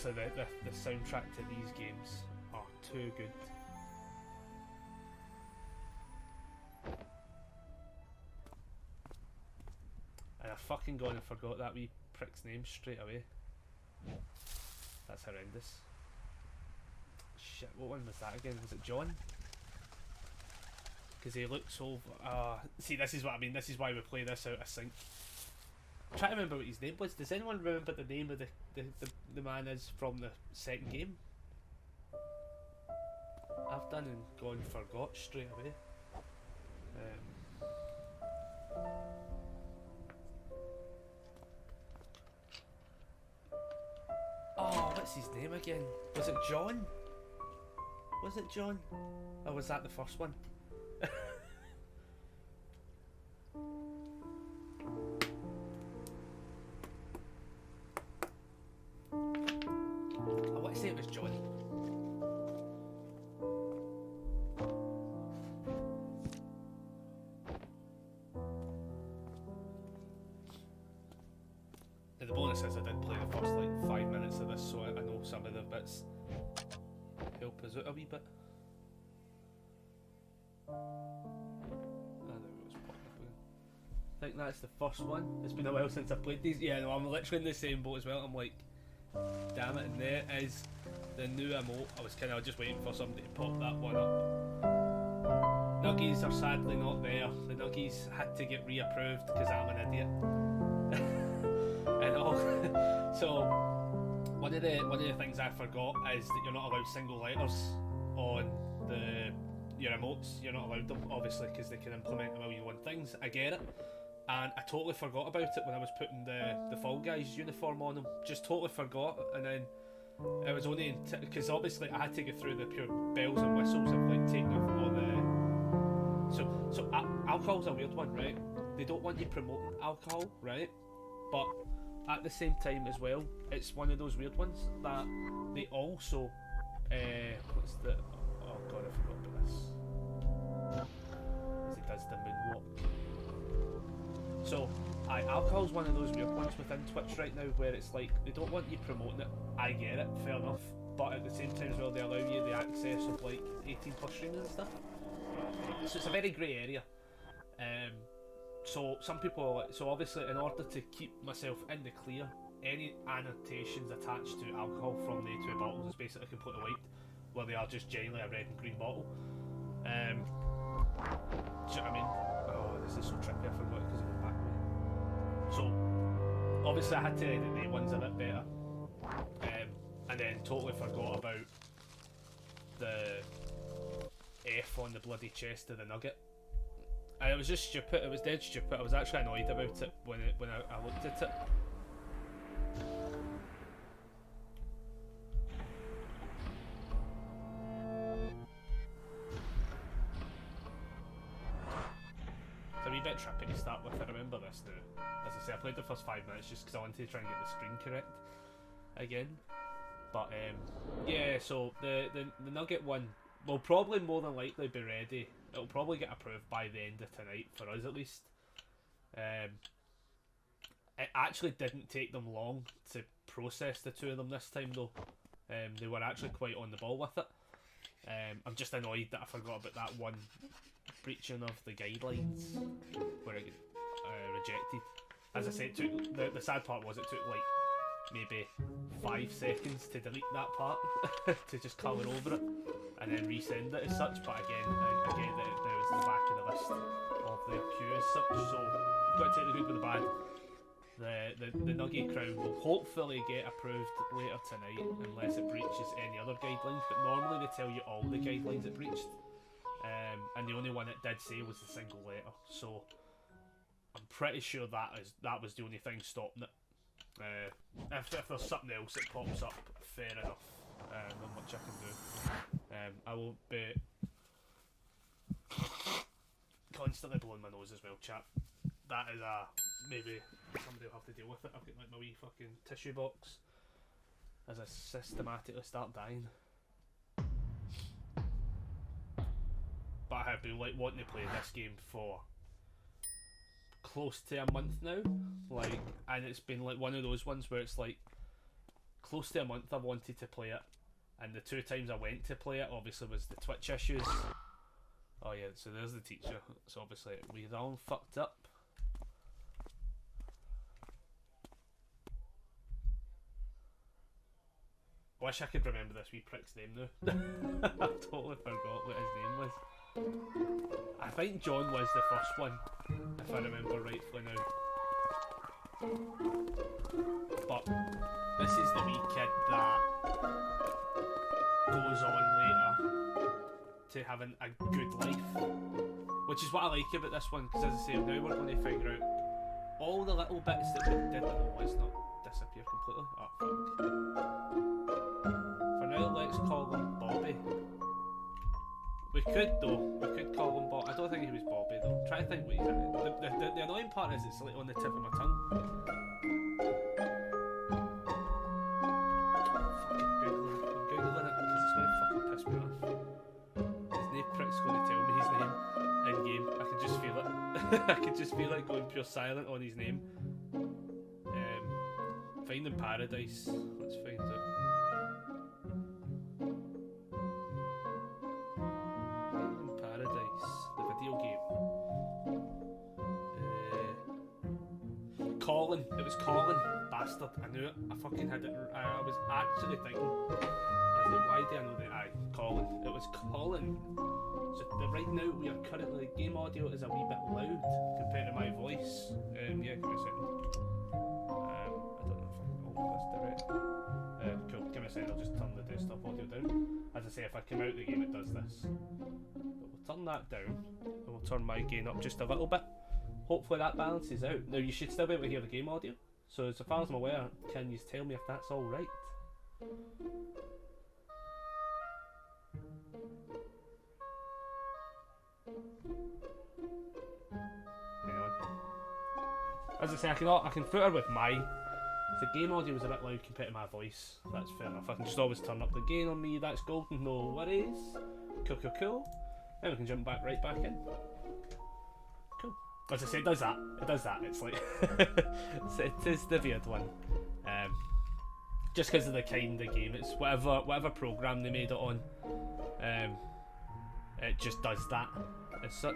honestly, the soundtrack to these games are too good. And I fucking gone and forgot that wee prick's name straight away. That's horrendous. Shit, what one was that again? Was it John? Because he looks so... see, this is what I mean. This is why we play this out of sync. I'm trying to remember what his name was. Does anyone remember the name of the man is from the second game? I've done and gone and forgot straight away. Oh, what's his name again? Was it John? Was it John? Or was that the first one? I want to say it was John. And the bonus is I did play the first like 5 minutes of this, so I know some of the bits help us out a wee bit. I think that's the first one. It's been a while since I've played these. Yeah, no, I'm literally in the same boat as well. I'm like, damn it, and there is the new emote. I was kind of just waiting for somebody to pop that one up. Nuggies are sadly not there. The Nuggies had to get reapproved because I'm an idiot. And all. So one of the things I forgot is that you're not allowed single letters on your emotes. You're not allowed them, obviously, because they can implement a million one things. I get it. And I totally forgot about it when I was putting the Fall Guys uniform on them. Just totally forgot, and then it was only because obviously I had to go through the pure bells and whistles of like taking off all the. So alcohol's a weird one, right? They don't want you promoting alcohol, right? But at the same time as well, it's one of those weird ones that they also. What's the? Oh god, I forgot about this. As it does the moonwalk. So, alcohol's one of those weird ones within Twitch right now where it's like, they don't want you promoting it. I get it, fair enough. But at the same time as well, they allow you the access of like 18 plus streams and stuff. So it's a very grey area. So some people are like, so obviously in order to keep myself in the clear, any annotations attached to alcohol from the two bottles is basically completely wiped, where they are just genuinely a red and green bottle. Do you know what I mean? Oh, this is so trippy, I forgot it because of the back way. So, obviously I had to edit the ones a bit better. And then totally forgot about the F on the bloody chest of the nugget. And it was just stupid, it was dead stupid. I was actually annoyed about it when I looked at it. It's a wee bit trippy to start with, I remember this now. As I say, I played the first 5 minutes just because I wanted to try and get the screen correct again. But yeah, so the Nugget one will probably more than likely be ready. It'll probably get approved by the end of tonight, for us at least. It actually didn't take them long to process the two of them this time though. They were actually quite on the ball with it. I'm just annoyed that I forgot about that one breaching of the guidelines where it got rejected. As I said, it took, the sad part was it took like maybe 5 seconds to delete that part to just colour over it and then resend it as such. But again, I get that now it's in the back of the list of the queue as such, so got to take the good with the bad. The Nugget Crown will hopefully get approved later tonight unless it breaches any other guidelines, but normally they tell you all the guidelines it breached, and the only one it did say was the single letter, so I'm pretty sure that was the only thing stopping it. If there's something else that pops up, fair enough, not much I can do. I won't be constantly blowing my nose as well, chat. That is maybe somebody will have to deal with it. I've got like my wee fucking tissue box as I systematically start dying. But I have been like wanting to play this game for close to a month now, like, and it's been like one of those ones where it's like close to a month I wanted to play it, and the 2 times I went to play it obviously was the Twitch issues. Oh yeah, so there's the teacher. So obviously we're all fucked up. Wish I could remember this wee prick's name now. I totally forgot what his name was. I think John was the first one, if I remember rightfully now. But this is the wee kid that goes on later to having a good life, which is what I like about this one, because as I say, now we're going to figure out all the little bits that we did. Oh, let's not disappear completely. Oh fuck. For now, let's call him Bobby. We could though, we could call him Bob. I don't think he was Bobby though. Try to think what he's in. The annoying part is it's like on the tip of my tongue. Fucking Googling it. I'm Googling it because it's going to fucking piss me off. His name prick's going to tell me his name in game. I can just feel it. I can just feel it going pure silent on his name. Finding Paradise. Let's find it. Colin. It was Colin. Bastard. I knew it. I fucking had it. I was actually thinking. I was like, why do I know that? Aye, Colin. It was Colin. So right now we are currently, the game audio is a wee bit loud compared to my voice. Yeah, give me a second. I don't know if I can hold this direct. Cool. Give me a second. I'll just turn the desktop audio down. As I say, if I come out the game, it does this. But we'll turn that down and we'll turn my gain up just a little bit. Hopefully that balances out. Now you should still be able to hear the game audio. So as far as I'm aware, can you tell me if that's all right? Hang on. As I say, I can footer with my. If the game audio was a bit loud compared to my voice, that's fair enough. I can just always turn up the gain on me. That's golden. No worries. Cool, cool, cool. Then we can jump back right back in. As I say, it does that. It does that. It's like it is the weird one. Just because of the kind of game, it's whatever program they made it on. It just does that as such.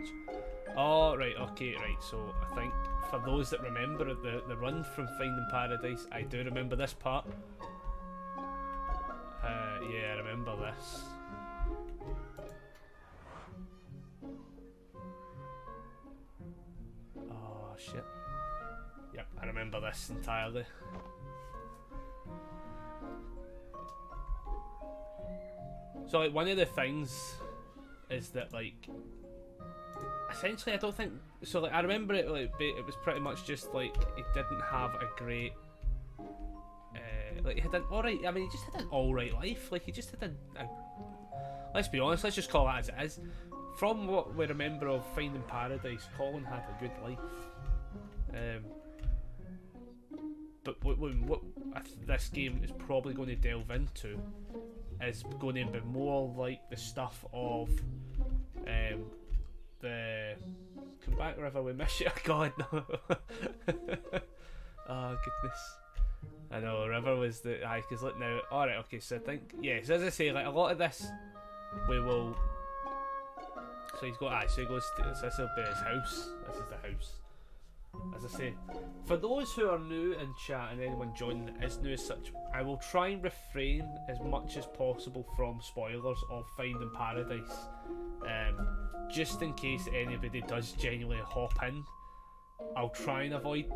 Oh right, okay, right. So I think for those that remember the run from Finding Paradise, I do remember this part. Yeah, I remember this. Shit. Yep, I remember this entirely. So like one of the things is that like essentially I don't think so like I remember it like it was pretty much just like he didn't have a great like he had an alright, I mean he just had an alright life, like he just had a let's be honest, let's just call it as it is. From what we remember of Finding Paradise, Colin had a good life. But what this game is probably going to delve into is going to be more like the stuff of the come back river we miss you. God no. Oh goodness. I know river was the because look now. All right, okay. So I think yes, as I say, like a lot of this we will. So he's got so he goes to, so this will be his house. This is the house. As I say, for those who are new in chat and anyone joining that is new as such, I will try and refrain as much as possible from spoilers of Finding Paradise, just in case anybody does genuinely hop in. I'll try and avoid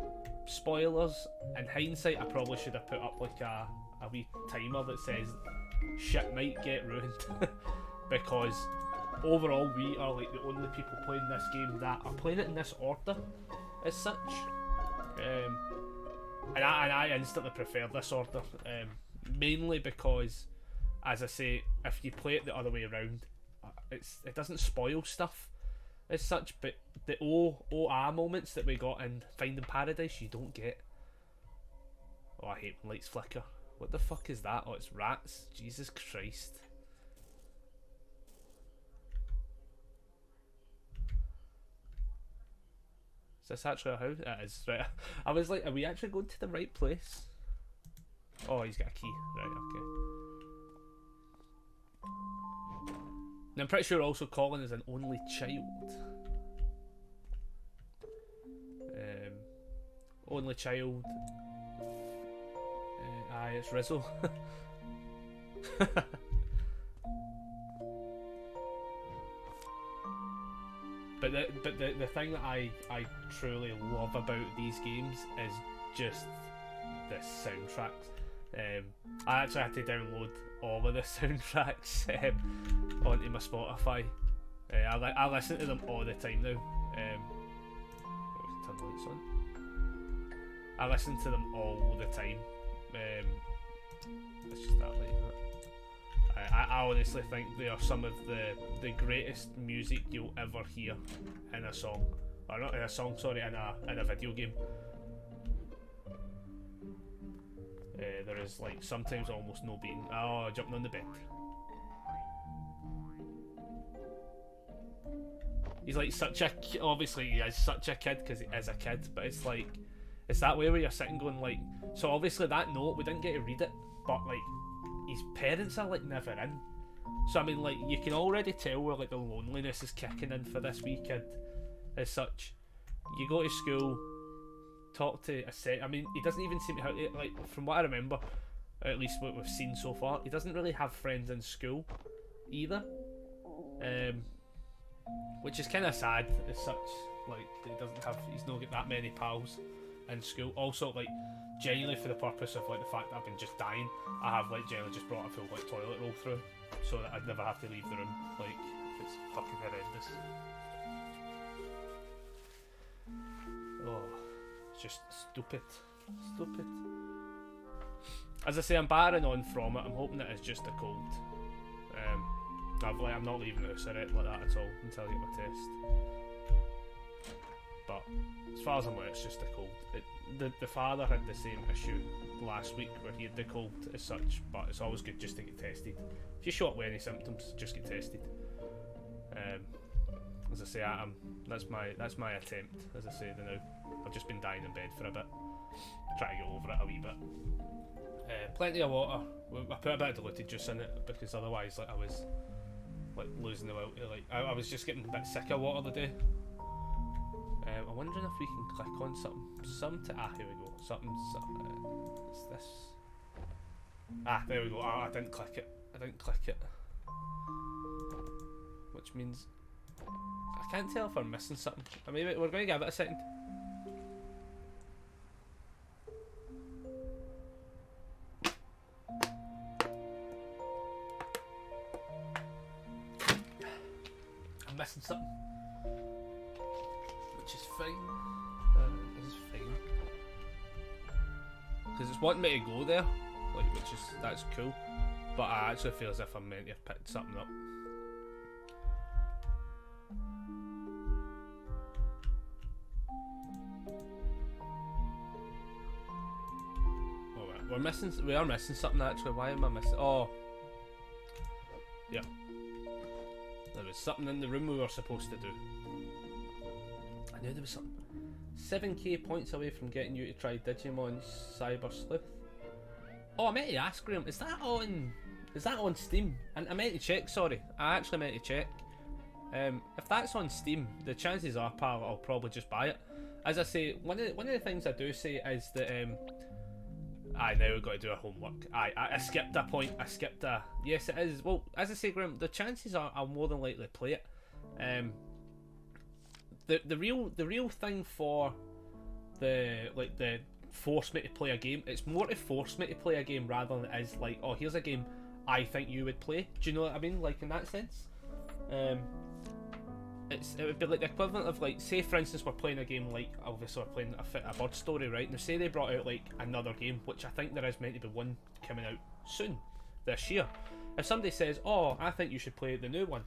spoilers. In hindsight, I probably should have put up like a wee timer that says shit might get ruined because overall we are like the only people playing this game that are playing it in this order as such, and I instantly prefer this order, mainly because, as I say, if you play it the other way around, it doesn't spoil stuff as such, but the OA moments that we got in Finding Paradise you don't get. Oh, I hate when lights flicker. What the fuck is that? Oh, it's rats. Jesus Christ. Is this actually a house? It is, right. I was like, are we actually going to the right place? Oh, he's got a key. Right, okay. And I'm pretty sure also Colin is an only child. Only child. Aye, it's Rizzo. But the thing that I truly love about these games is just the soundtracks. I actually had to download all of the soundtracks onto my Spotify. I listen to them all the time now. Turn the lights on. I listen to them all the time. Let's just start like that. I honestly think they are some of the greatest music you'll ever hear in a song, or not in a song, sorry, in a video game. There is like sometimes almost no beating. Oh, jumping on the bed. He's like such a, obviously he is such a kid because he is a kid, but it's like, it's that way where you're sitting going like, so obviously that note, we didn't get to read it, but like, his parents are like never in. So I mean, like, you can already tell where like the loneliness is kicking in for this wee kid as such. You go to school, talk to a set, I mean, he doesn't even seem to have, like, from what I remember, or at least what we've seen so far, he doesn't really have friends in school either. Which is kind of sad as such, like, he doesn't have, he's not got that many pals in school. Also, like, genuinely for the purpose of like the fact that I've been just dying, I have like genuinely just brought a full like toilet roll through so that I'd never have to leave the room, like, if it's fucking horrendous. Oh, it's just stupid. As I say, I'm battering on from it. I'm hoping that it's just a cold. I'm not leaving the house like that at all until I get my test. But as far as I'm aware, it's just a cold. The father had the same issue last week where he had the cold as such, but it's always good just to get tested. If you show up with any symptoms, just get tested. As I say, that's my attempt. As I say, now I've just been dying in bed for a bit, trying to get over it a wee bit. Plenty of water. I put a bit of diluted juice in it because otherwise, like, I was like losing the will. Like I was just getting a bit sick of water today. I'm wondering if we can click on something. Here we go. What's this? There we go. I didn't click it. Which means I can't tell if I'm missing something. I mean, we're going to give it a second. I'm missing something. Which is fine. This is fine. Because it's wanting me to go there, like, that's cool. But I actually feel as if I'm meant to have picked something up. Oh, we are missing something actually. Why am I missing? Oh, yeah. There was something in the room we were supposed to do. I knew there was something. 7k points away from getting you to try Digimon Cyber Sleuth. Oh, I meant to ask Graham, is that on Steam? And I meant to check, sorry. I actually meant to check. If that's on Steam, the chances are, pal, I'll probably just buy it. As I say, one of the things I do say is that now we've got to do our homework. I skipped a point. Yes, it is. Well, as I say, Graham, the chances are I'll more than likely play it. The real thing for the force me to play a game, it's more to force me to play a game rather than it is like, oh, here's a game I think you would play. Do you know what I mean? Like, in that sense, it would be like the equivalent of, like, say for instance we're playing a game like, obviously we're playing a bird story, right? Now say they brought out like another game, which I think there is meant to be one coming out soon this year. If somebody says, oh, I think you should play the new one,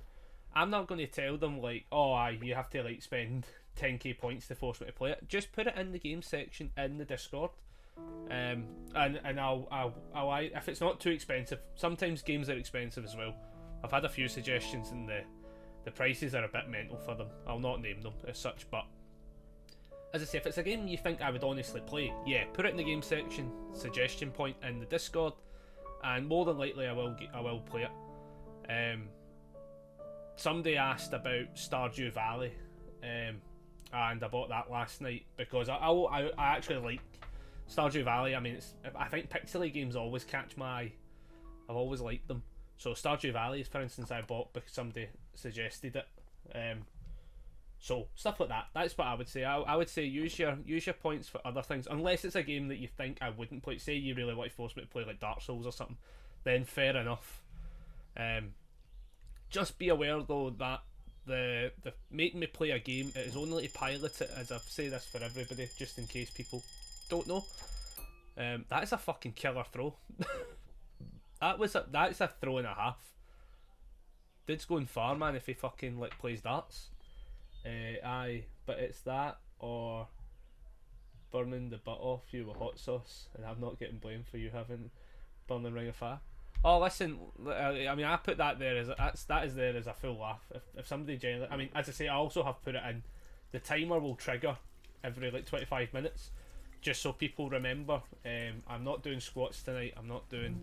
I'm not going to tell them like, oh, you have to like spend 10k points to force me to play it. Just put it in the game section in the Discord, and I'll if it's not too expensive. Sometimes games are expensive as well. I've had a few suggestions and the prices are a bit mental for them. I'll not name them as such, but as I say, if it's a game you think I would honestly play, yeah, put it in the game section, suggestion point in the Discord, and more than likely I will play it. Somebody asked about Stardew Valley, and I bought that last night because I actually like Stardew Valley. I mean, I think pixely games always catch my eye. I've always liked them. So Stardew Valley, for instance, I bought because somebody suggested it. So stuff like that. That's what I would say. I would say use your points for other things, unless it's a game that you think I wouldn't play. Say you really want to force me to play like Dark Souls or something, then fair enough. Just be aware though that the making me play a game, it is only to pilot it, as I say this for everybody, just in case people don't know. That is a fucking killer throw. That's a throw and a half. Dude's going far, man, if he fucking like plays darts. Aye, but it's that or burning the butt off you with hot sauce, and I'm not getting blamed for you having burning ring of fire. Oh, listen, I mean, I put that there as that is there as a full laugh. If somebody genuinely, I mean, as I say, I also have put it in. The timer will trigger every like 25 minutes, just so people remember. I'm not doing squats tonight. I'm not doing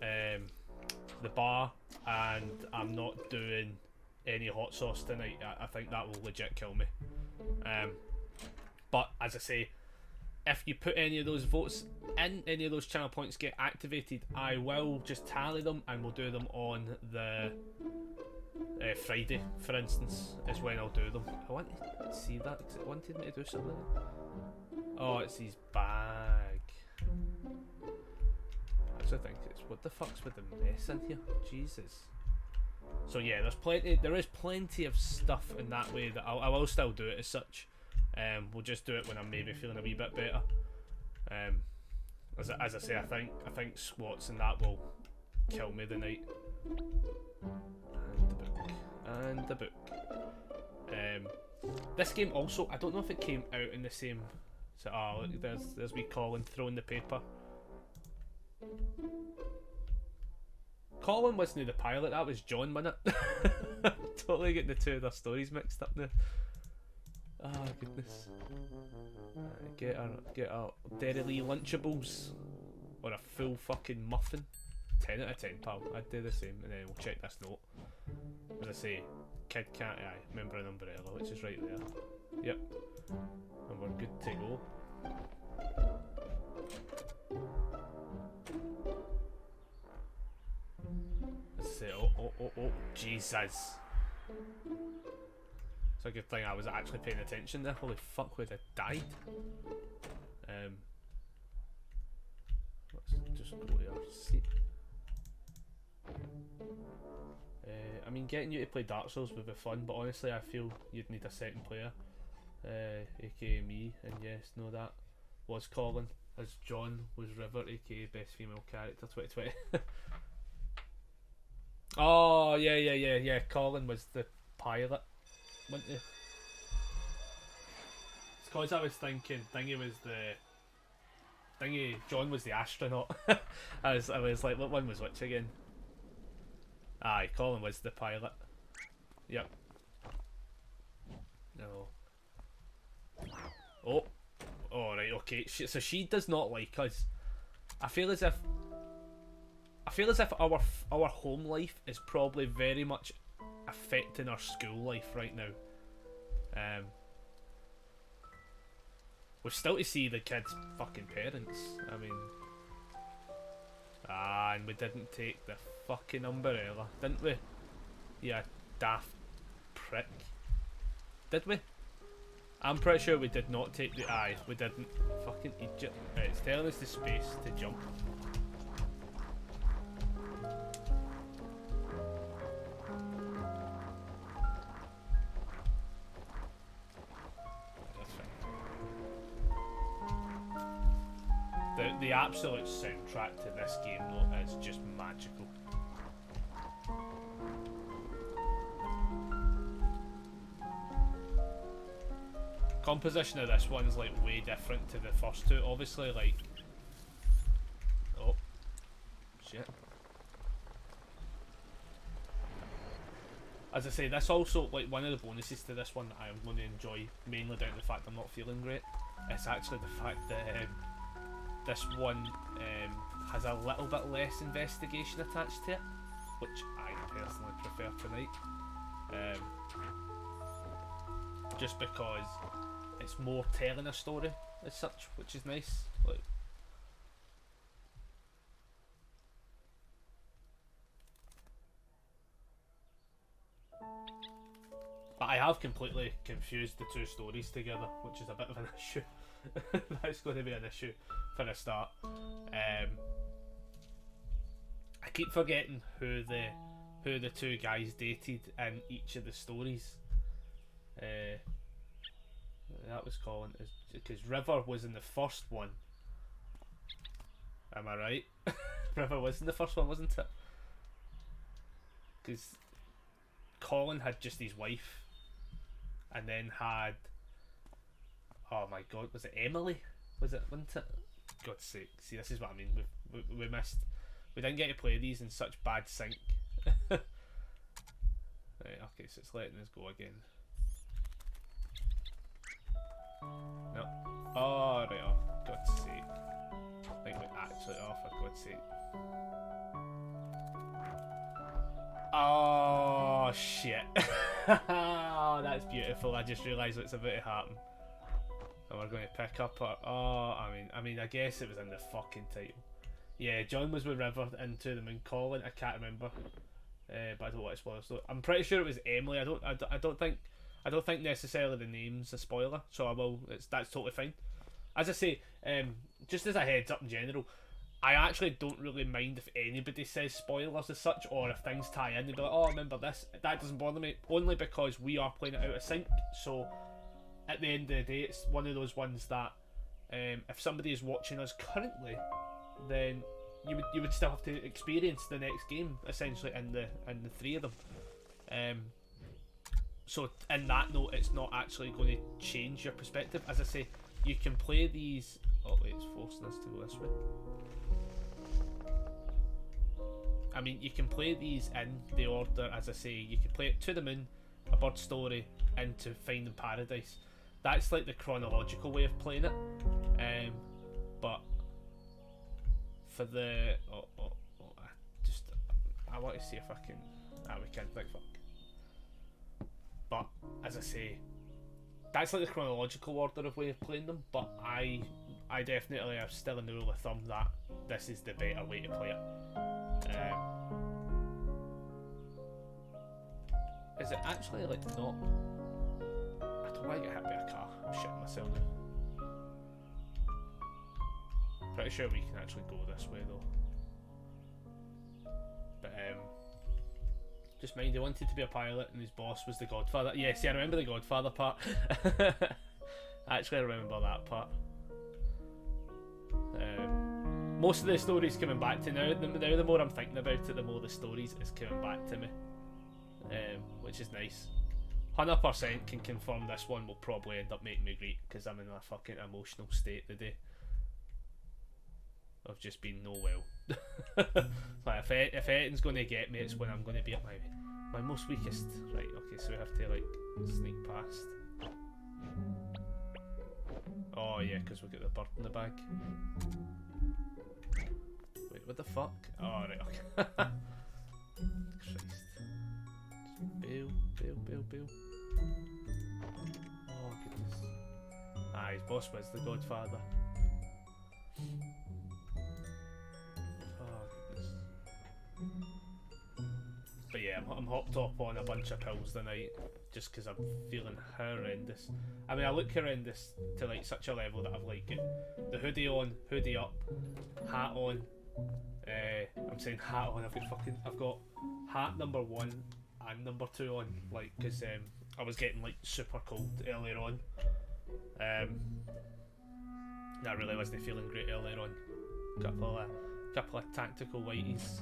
the bar, and I'm not doing any hot sauce tonight. I think that will legit kill me. But as I say, if you put any of those votes in, any of those channel points get activated, I will just tally them and we'll do them on the Friday, for instance, is when I'll do them. I want to see that because it wanted me to do something. Oh, it's his bag. I actually think it's, what the fuck's with the mess in here? Jesus. So yeah, there is plenty of stuff in that way that I will still do it as such. We'll just do it when I'm maybe feeling a wee bit better. As I say, I think squats and that will kill me the night. And the book. This game also, I don't know if it came out in the same. So, oh, look, there's wee Colin throwing the paper. Colin wasn't the pilot, that was John, wasn't it? Totally getting the two of their stories mixed up now. Oh goodness. Get a Derry Lee Lunchables or a full fucking muffin. 10 out of 10, pal. I'd do the same, and then we'll check this note. As I say, kid can't remember an umbrella, which is right there. Yep. And we're good to go. Let's say, oh, Jesus. It's a good thing I was actually paying attention there. Holy fuck, we'd have died. Let's just go to our seat. I mean, getting you to play Dark Souls would be fun, but honestly I feel you'd need a second player. AKA me, and yes, know that was Colin, as John was River, aka best female character 2020. Oh, yeah. Colin was the pilot, wasn't he? It's because I was thinking John was the astronaut. I was like, what one was which again? Aye, Colin was the pilot. Yep. No. Oh. Alright, okay. So she does not like us. I feel as if our home life is probably very much affecting our school life right now. We're still to see the kids' fucking parents. I mean, and we didn't take the fucking umbrella, didn't we? Yeah, daft prick. Did we? I'm pretty sure we did not take the eye. We didn't. Fucking Egypt. Right, it's telling us the space to jump. The absolute soundtrack to this game though is just magical. Composition of this one's like way different to the first two. Obviously, like, oh shit. as I say, this also, like, one of the bonuses to this one that I am going to enjoy, mainly down to the fact I'm not feeling great, is actually the fact that this one has a little bit less investigation attached to it, which I personally prefer tonight. Just because it's more telling a story as such, which is nice. Like, but I have completely confused the two stories together, which is a bit of an issue. That's going to be an issue for a start. I keep forgetting who the two guys dated in each of the stories. That was Colin, because River was in the first one. Am I right? River was in the first one, wasn't it? Because Colin had just his wife, and then had, oh my god, was it Emily? Was it, wasn't it? God's sake! See, this is what I mean. We missed. We didn't get to play these in such bad sync. Right, okay, so it's letting us go again. No. Oh, right, oh, God's sake. I think we actually, oh, for God's sake. Oh, shit. Oh, that's beautiful. I just realised what's about to happen. And we're going to pick up our, oh, I mean, I guess it was in the fucking title. Yeah, John was with River into the moon. Colin, I can't remember. But I don't want to spoil it. I'm pretty sure it was Emily. I don't think necessarily the name's a spoiler, so I will. That's totally fine. As I say, just as a heads up in general, I actually don't really mind if anybody says spoilers as such, or if things tie in, they'd be like, "Oh, I remember this." That doesn't bother me, only because we are playing it out of sync. So, at the end of the day, it's one of those ones that if somebody is watching us currently, then you would still have to experience the next game essentially in the three of them. So in that note, it's not actually going to change your perspective. As I say, you can play these. Oh wait, it's forcing us to go this way. I mean, you can play these in the order, as I say. You can play it To the Moon, A Bird Story, into Finding Paradise. That's like the chronological way of playing it. But for the I want to see if I can. We can, like, fuck. But as I say, that's like the chronological order of way of playing them. But I definitely have still in the rule of thumb that this is the better way to play it. Is it actually like not? I don't want to get hit by a car. I'm shitting myself now. Pretty sure we can actually go this way though. But just mind, he wanted to be a pilot and his boss was the Godfather. Yeah, see, I remember the Godfather part. Actually, I remember that part. Most of the stories coming back to now. The more I'm thinking about it, the more the stories is coming back to me, which is nice. 100% can confirm this one will probably end up making me great because I'm in a fucking emotional state today. I've just been no well. Like if anything's going to get me, it's when I'm going to be at my most weakest. Right, okay, so we have to like sneak past. Oh yeah, because we got the bird in the bag. Wait, what the fuck? Oh right, okay. Christ. Bail. Oh goodness. Ah, his boss was the Godfather. But yeah, I'm hopped up on a bunch of pills tonight just because I'm feeling horrendous. I mean, I look horrendous to like such a level that I've like got the hoodie on, hoodie up, hat on. I'm saying hat on. I've got hat number 1 and number 2 on, like, because I was getting like super cold earlier on. I really wasn't feeling great earlier on. Couple of tactical whiteys.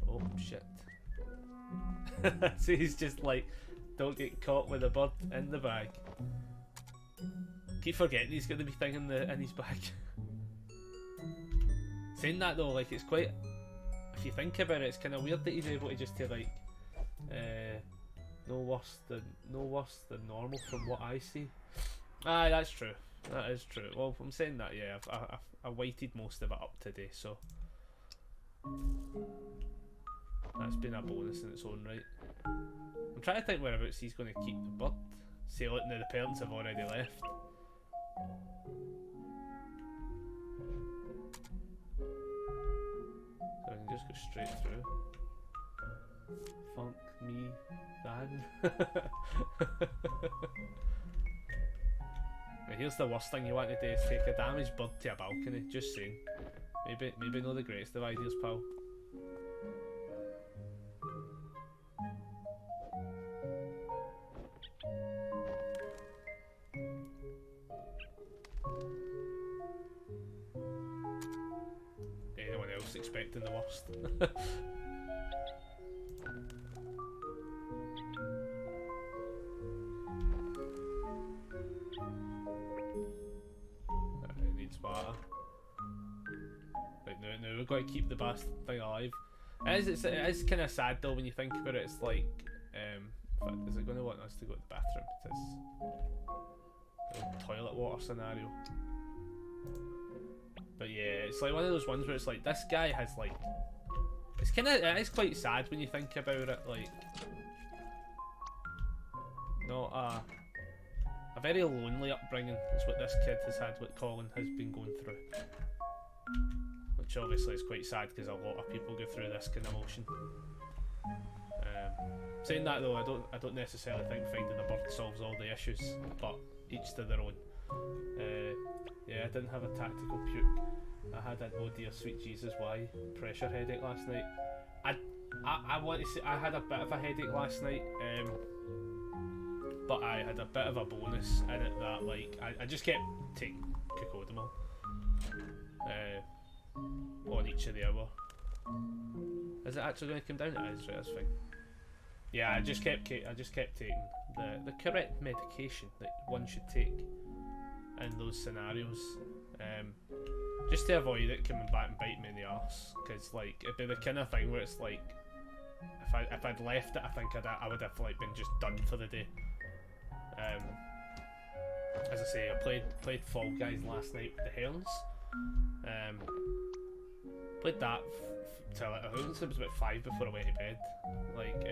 Oh shit. So he's just like, don't get caught with a bird in the bag. Keep forgetting he's got the wee thing in his bag. Saying that though, like, it's quite, if you think about it, it's kind of weird that he's able to just to like No worse than normal from what I see. Aye, that's true. That is true. Well, I'm saying that, yeah, I weighted most of it up today, so that's been a bonus in its own right. I'm trying to think whereabouts he's going to keep the bird. See, look, now the parents have already left. So I can just go straight through. Funk me, Dan. Now here's the worst thing you want to do is take a damaged bird to a balcony. Just saying. Maybe not the greatest of ideas, pal. Anyone else expecting the worst? It needs water. Right, now we've got to keep the bastard thing alive. It is kind of sad though when you think about it. It's like, in fact, is it going to want us to go to the bathroom? It is. A toilet water scenario. But yeah, it's like one of those ones where it's like, this guy has like, it is quite sad when you think about it, like, not a very lonely upbringing is what this kid has had, what Colin has been going through. Which obviously is quite sad because a lot of people go through this kind of emotion. Saying that though, I don't necessarily think finding a bird solves all the issues, but each to their own. Yeah, I didn't have a tactical puke. I had an oh dear sweet Jesus why pressure headache last night. I want to say I had a bit of a headache last night, but I had a bit of a bonus in it that like I just kept taking cocodamol on each of the hour. Is it actually going to come down? It is, right, that's fine. Yeah, I just kept taking the correct medication that one should take in those scenarios, just to avoid it coming back and biting me in the arse. Because like it'd be the kind of thing where it's like if I'd left it, I think I would have like been just done for the day. As I say, I played Fall Guys last night with the Herons. Played that till I think it was about 5 before I went to bed. Like,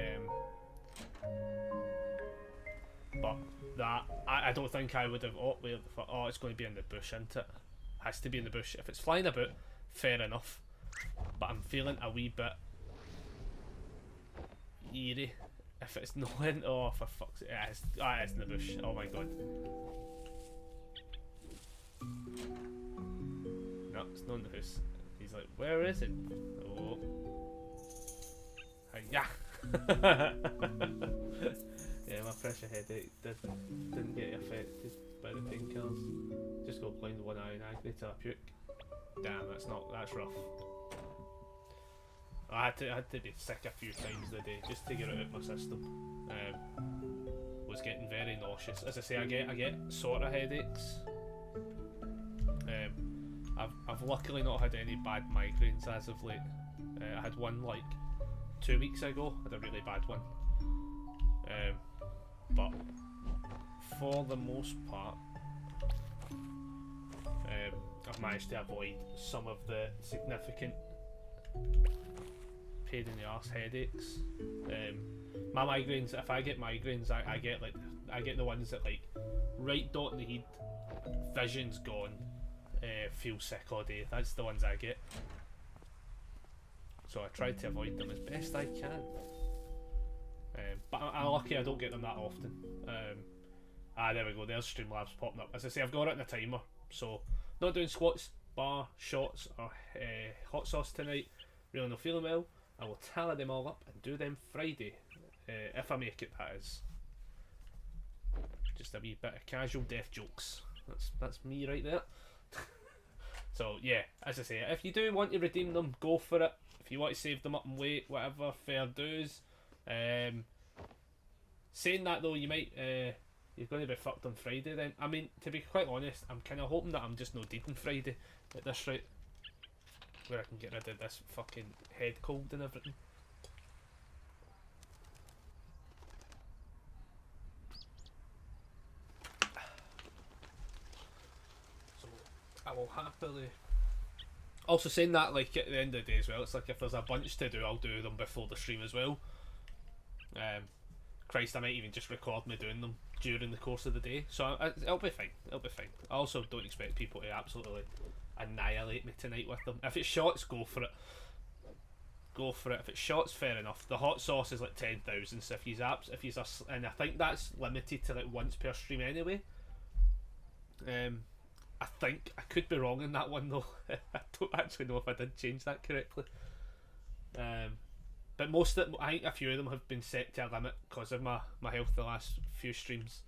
but that I don't think I would have. Oh, it's going to be in the bush, isn't it? Has to be in the bush. If it's flying about, fair enough. But I'm feeling a wee bit eerie. If it's not in, oh for fuck's sake, it's in the bush. Oh my god. No, it's not in the house. He's like, where is it? Oh. Hiya. Yeah, my pressure headache didn't get affected by the painkillers. Just got blind one eye and agony till I puke. Damn, that's rough. I had to be sick a few times a day just to get it out of my system. Was getting very nauseous. As I say, I get sort of headaches. I've luckily not had any bad migraines as of late. I had one like 2 weeks ago. I had a really bad one. But for the most part, I've managed to avoid some of the significant pain in the arse headaches. My migraines, if I get migraines, I get the ones that like right dot in the head, vision's gone, feel sick all day. That's the ones I get. So I try to avoid them as best I can. But I'm lucky I don't get them that often. There we go, there's Streamlabs popping up. As I say, I've got it in a timer, so not doing squats, bar, shots or hot sauce tonight. Really not feeling well. I will tally them all up and do them Friday, if I make it, that is. Just a wee bit of casual death jokes. That's me right there. So yeah, as I say, if you do want to redeem them, go for it. If you want to save them up and wait, whatever, fair dues. Saying that though, you might you're going to be fucked on Friday then. I mean, to be quite honest, I'm kind of hoping that I'm just not dead on Friday at this rate, where I can get rid of this fucking head cold and everything. will happily. Also saying that, like at the end of the day as well, it's like if there's a bunch to do, I'll do them before the stream as well. Christ, I might even just record me doing them during the course of the day, so it'll be fine. It'll be fine. I also don't expect people to absolutely annihilate me tonight with them. If it's shots, go for it. Go for it. If it's shots, fair enough. The hot sauce is like 10,000. So if you're and I think that's limited to like once per stream anyway. I think I could be wrong in that one though. I don't actually know if I did change that correctly. But most of them, I think a few of them have been set to a limit because of my health the last few streams.